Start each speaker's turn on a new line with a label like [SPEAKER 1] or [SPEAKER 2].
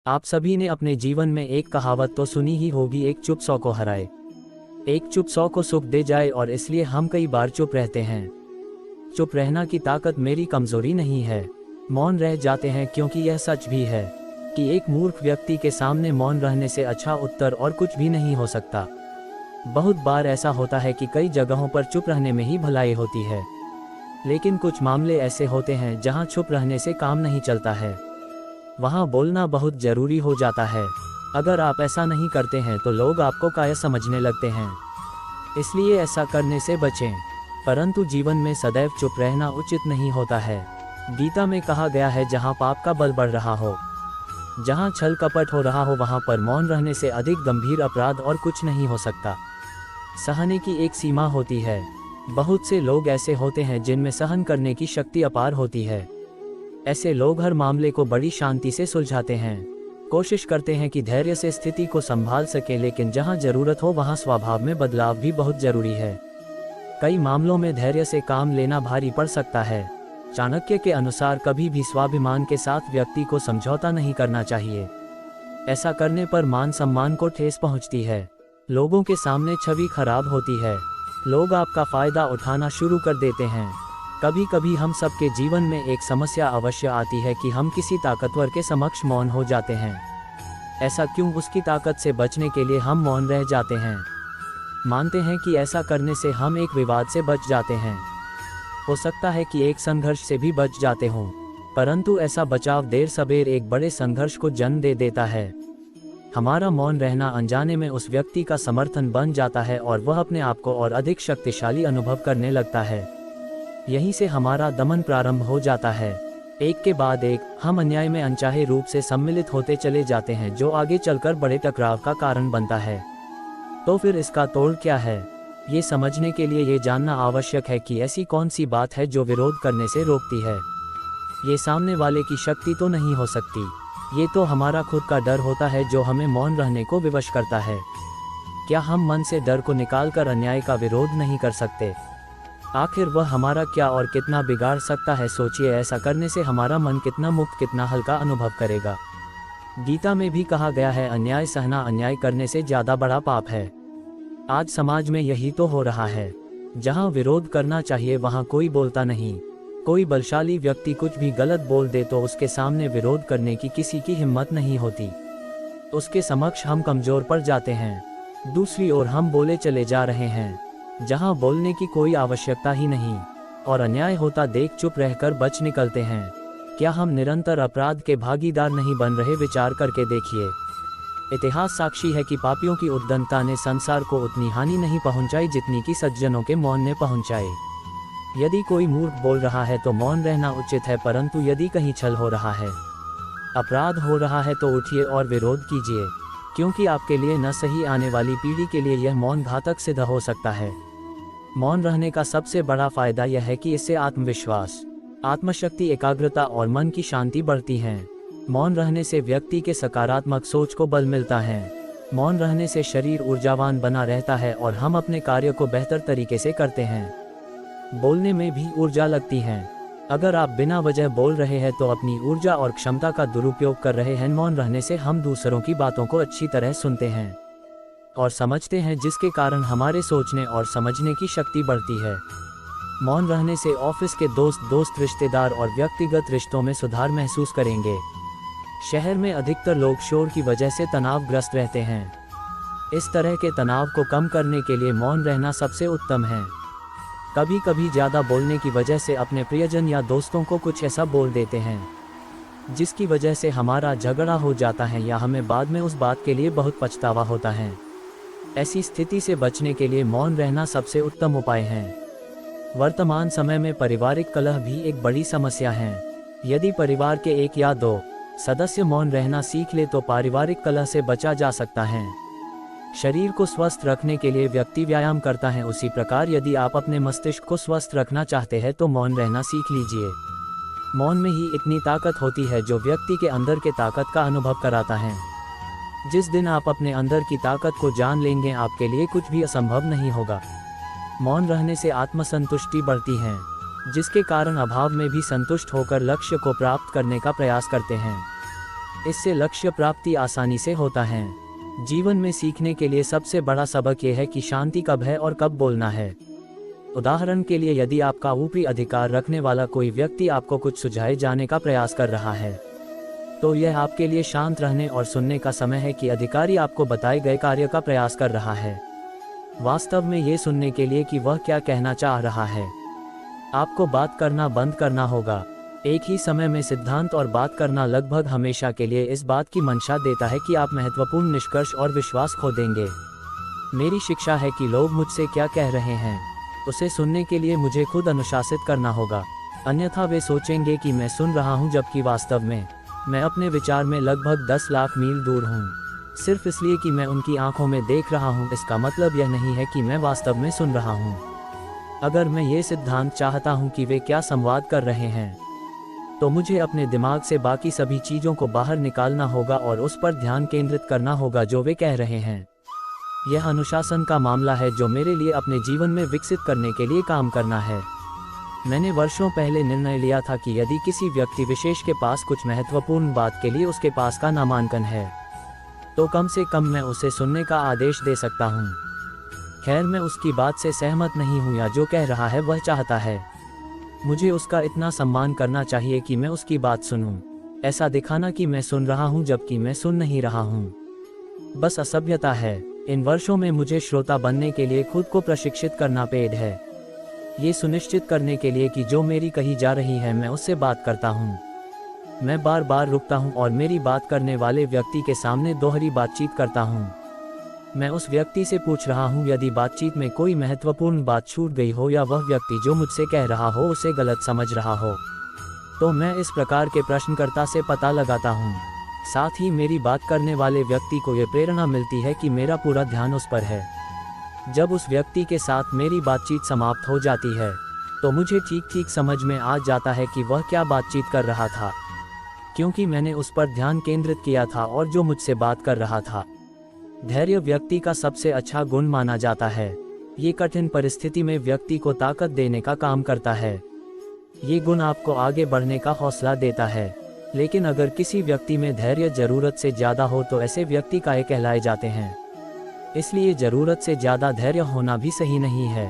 [SPEAKER 1] आप सभी ने अपने जीवन में एक कहावत तो सुनी ही होगी, एक चुप सौ को हराए। एक चुप सौ को सुख दे जाए, और इसलिए हम कई बार चुप रहते हैं। चुप रहना की ताकत मेरी कमजोरी नहीं है। मौन रह जाते हैं क्योंकि यह सच भी है कि एक मूर्ख व्यक्ति के सामने मौन रहने से अच्छा उत्तर और कुछ भी नहीं हो सकता। बहुत बार ऐसा होता है कि कई जगहों पर चुप रहने में ही भलाई होती है, लेकिन कुछ मामले ऐसे होते हैं जहां चुप रहने से काम नहीं चलता है। वहां बोलना बहुत जरूरी हो जाता है। अगर आप ऐसा नहीं करते हैं तो लोग आपको कायर समझने लगते हैं, इसलिए ऐसा करने से बचें। परंतु जीवन में सदैव चुप रहना उचित नहीं होता है। गीता में कहा गया है, जहां पाप का बल बढ़ रहा हो, जहां छल कपट हो रहा हो, वहां पर मौन रहने से अधिक गंभीर अपराध और कुछ नहीं हो सकता। सहने की एक सीमा होती है। बहुत से लोग ऐसे होते हैं जिनमें सहन करने की शक्ति अपार होती है। ऐसे लोग हर मामले को बड़ी शांति से सुलझाते हैं, कोशिश करते हैं कि धैर्य से स्थिति को संभाल सके, लेकिन जहां जरूरत हो वहां स्वभाव में बदलाव भी बहुत जरूरी है। कई मामलों में धैर्य से काम लेना भारी पड़ सकता है। चाणक्य के अनुसार कभी भी स्वाभिमान के साथ व्यक्ति को समझौता नहीं करना चाहिए। ऐसा करने पर मान सम्मान को ठेस पहुंचती है, लोगों के सामने छवि खराब होती है, लोग आपका फायदा उठाना शुरू कर देते हैं। कभी कभी हम सबके जीवन में एक समस्या अवश्य आती है कि हम किसी ताकतवर के समक्ष मौन हो जाते हैं। ऐसा क्यों? उसकी ताकत से बचने के लिए हम मौन रह जाते हैं। मानते हैं कि ऐसा करने से हम एक विवाद से बच जाते हैं, हो सकता है कि एक संघर्ष से भी बच जाते हों, परंतु ऐसा बचाव देर सबेर एक बड़े संघर्ष को जन्म दे देता है। हमारा मौन रहना अनजाने में उस व्यक्ति का समर्थन बन जाता है और वह अपने आप को और अधिक शक्तिशाली अनुभव करने लगता है। यहीं से हमारा दमन प्रारंभ हो जाता है। एक के बाद एक हम अन्याय में अनचाहे रूप से सम्मिलित होते चले जाते हैं, जो आगे चलकर बड़े टकराव का कारण बनता है। तो फिर इसका तोड़ क्या है? ये समझने के लिए ये जानना आवश्यक है कि ऐसी कौन सी बात है जो विरोध करने से रोकती है। ये सामने वाले की शक्ति तो नहीं हो सकती, ये तो हमारा खुद का डर होता है जो हमें मौन रहने को विवश करता है। क्या हम मन से डर को निकालकर अन्याय का विरोध नहीं कर सकते? आखिर वह हमारा क्या और कितना बिगाड़ सकता है? सोचिए, ऐसा करने से हमारा मन कितना मुक्त, कितना हल्का अनुभव करेगा। गीता में भी कहा गया है, अन्याय सहना अन्याय करने से ज्यादा बड़ा पाप है। आज समाज में यही तो हो रहा है। जहां विरोध करना चाहिए वहां कोई बोलता नहीं। कोई बलशाली व्यक्ति कुछ भी गलत बोल दे तो उसके सामने विरोध करने की किसी की हिम्मत नहीं होती। उसके समक्ष हम कमजोर पड़ जाते हैं। दूसरी ओर हम बोले चले जा रहे हैं जहां बोलने की कोई आवश्यकता ही नहीं, और अन्याय होता देख चुप रहकर बच निकलते हैं। क्या हम निरंतर अपराध के भागीदार नहीं बन रहे? विचार करके देखिए। इतिहास साक्षी है कि पापियों की उद्दंडता ने संसार को उतनी हानि नहीं पहुंचाई जितनी कि सज्जनों के मौन ने पहुंचाई। यदि कोई मूर्ख बोल रहा है तो मौन रहना उचित है, परंतु यदि कहीं छल हो रहा है, अपराध हो रहा है, तो उठिए और विरोध कीजिए, क्योंकि आपके लिए न सही आने वाली पीढ़ी के लिए यह मौन घातक सिद्ध हो सकता है। मौन रहने का सबसे बड़ा फायदा यह है कि इससे आत्मविश्वास, आत्मशक्ति, एकाग्रता और मन की शांति बढ़ती हैं। मौन रहने से व्यक्ति के सकारात्मक सोच को बल मिलता है। मौन रहने से शरीर ऊर्जावान बना रहता है और हम अपने कार्य को बेहतर तरीके से करते हैं। बोलने में भी ऊर्जा लगती है। अगर आप बिना वजह बोल रहे हैं तो अपनी ऊर्जा और क्षमता का दुरुपयोग कर रहे हैं। मौन रहने से हम दूसरों की बातों को अच्छी तरह सुनते हैं और समझते हैं, जिसके कारण हमारे सोचने और समझने की शक्ति बढ़ती है। मौन रहने से ऑफिस के दोस्त, रिश्तेदार और व्यक्तिगत रिश्तों में सुधार महसूस करेंगे। शहर में अधिकतर लोग शोर की वजह से तनावग्रस्त रहते हैं। इस तरह के तनाव को कम करने के लिए मौन रहना सबसे उत्तम है। कभी कभी ज़्यादा बोलने की वजह से अपने प्रियजन या दोस्तों को कुछ ऐसा बोल देते हैं जिसकी वजह से हमारा झगड़ा हो जाता है या हमें बाद में उस बात के लिए बहुत पछतावा होता है। ऐसी स्थिति से बचने के लिए मौन रहना सबसे उत्तम उपाय है। वर्तमान समय में पारिवारिक कलह भी एक बड़ी समस्या है। यदि परिवार के एक या दो सदस्य मौन रहना सीख ले तो पारिवारिक कलह से बचा जा सकता है। शरीर को स्वस्थ रखने के लिए व्यक्ति व्यायाम करता है, उसी प्रकार यदि आप अपने मस्तिष्क को स्वस्थ रखना चाहते हैं तो मौन रहना सीख लीजिए। मौन में ही इतनी ताकत होती है जो व्यक्ति के अंदर के ताकत का अनुभव कराता है। जिस दिन आप अपने अंदर की ताकत को जान लेंगे, आपके लिए कुछ भी असंभव नहीं होगा। मौन रहने से आत्मसंतुष्टि बढ़ती है, जिसके कारण अभाव में भी संतुष्ट होकर लक्ष्य को प्राप्त करने का प्रयास करते हैं। इससे लक्ष्य प्राप्ति आसानी से होता है। जीवन में सीखने के लिए सबसे बड़ा सबक यह है कि शांति कब है और कब बोलना है। उदाहरण के लिए, यदि आपका ऊपरी अधिकार रखने वाला कोई व्यक्ति आपको कुछ सुझाए जाने का प्रयास कर रहा है, तो यह आपके लिए शांत रहने और सुनने का समय है कि अधिकारी आपको बताए गए कार्य का प्रयास कर रहा है, वास्तव में ये सुनने के लिए कि वह क्या कहना चाह रहा है। आपको बात करना बंद करना होगा। एक ही समय में सिद्धांत और बात करना लगभग हमेशा के लिए इस बात की मंशा देता है कि आप महत्वपूर्ण निष्कर्ष और विश्वास खो देंगे। मेरी शिक्षा है कि लोग मुझसे क्या कह रहे हैं, उसे सुनने के लिए मुझे खुद अनुशासित करना होगा, अन्यथा वे सोचेंगे कि मैं सुन रहा हूं, जबकि वास्तव में मैं अपने विचार में लगभग 10 लाख मील दूर हूं। सिर्फ इसलिए कि मैं उनकी आंखों में देख रहा हूं, इसका मतलब यह नहीं है कि मैं वास्तव में सुन रहा हूं। अगर मैं ये सिद्धांत चाहता हूं कि वे क्या संवाद कर रहे हैं, तो मुझे अपने दिमाग से बाकी सभी चीज़ों को बाहर निकालना होगा और उस पर ध्यान केंद्रित करना होगा जो वे कह रहे हैं। यह अनुशासन का मामला है जो मेरे लिए अपने जीवन में विकसित करने के लिए काम करना है। मैंने वर्षों पहले निर्णय लिया था कि यदि किसी व्यक्ति विशेष के पास कुछ महत्वपूर्ण बात के लिए उसके पास का नामांकन है, तो कम से कम मैं उसे सुनने का आदेश दे सकता हूँ। खैर, मैं उसकी बात से सहमत नहीं हूँ या जो कह रहा है वह चाहता है। मुझे उसका इतना सम्मान करना चाहिए कि मैं उसकी बात सुनूं, ऐसा दिखाना कि मैं सुन रहा हूं जबकि मैं सुन नहीं रहा हूं। बस असभ्यता है। इन वर्षों में मुझे श्रोता बनने के लिए खुद को प्रशिक्षित करना पेड़ है, ये सुनिश्चित करने के लिए कि जो मेरी कही जा रही है मैं उससे बात करता हूं। मैं बार बार रुकता हूं और मेरी बात करने वाले व्यक्ति के सामने दोहरी बातचीत करता हूं। मैं उस व्यक्ति से पूछ रहा हूं यदि बातचीत में कोई महत्वपूर्ण बात छूट गई हो या वह व्यक्ति जो मुझसे कह रहा हो उसे गलत समझ रहा हो, तो मैं इस प्रकार के प्रश्नकर्ता से पता लगाता हूं। साथ ही मेरी बात करने वाले व्यक्ति को यह प्रेरणा मिलती है कि मेरा पूरा ध्यान उस पर है। जब उस व्यक्ति के साथ मेरी बातचीत समाप्त हो जाती है, तो मुझे ठीक ठीक समझ में आ जाता है कि वह क्या बातचीत कर रहा था, क्योंकि मैंने उस पर ध्यान केंद्रित किया था और जो मुझसे बात कर रहा था। धैर्य व्यक्ति का सबसे अच्छा गुण माना जाता है। ये कठिन परिस्थिति में व्यक्ति को ताकत देने का काम करता है। ये गुण आपको आगे बढ़ने का हौसला देता है। लेकिन अगर किसी व्यक्ति में धैर्य जरूरत से ज़्यादा हो तो ऐसे व्यक्ति काय कहलाए जाते हैं। इसलिए ज़रूरत से ज़्यादा धैर्य होना भी सही नहीं है।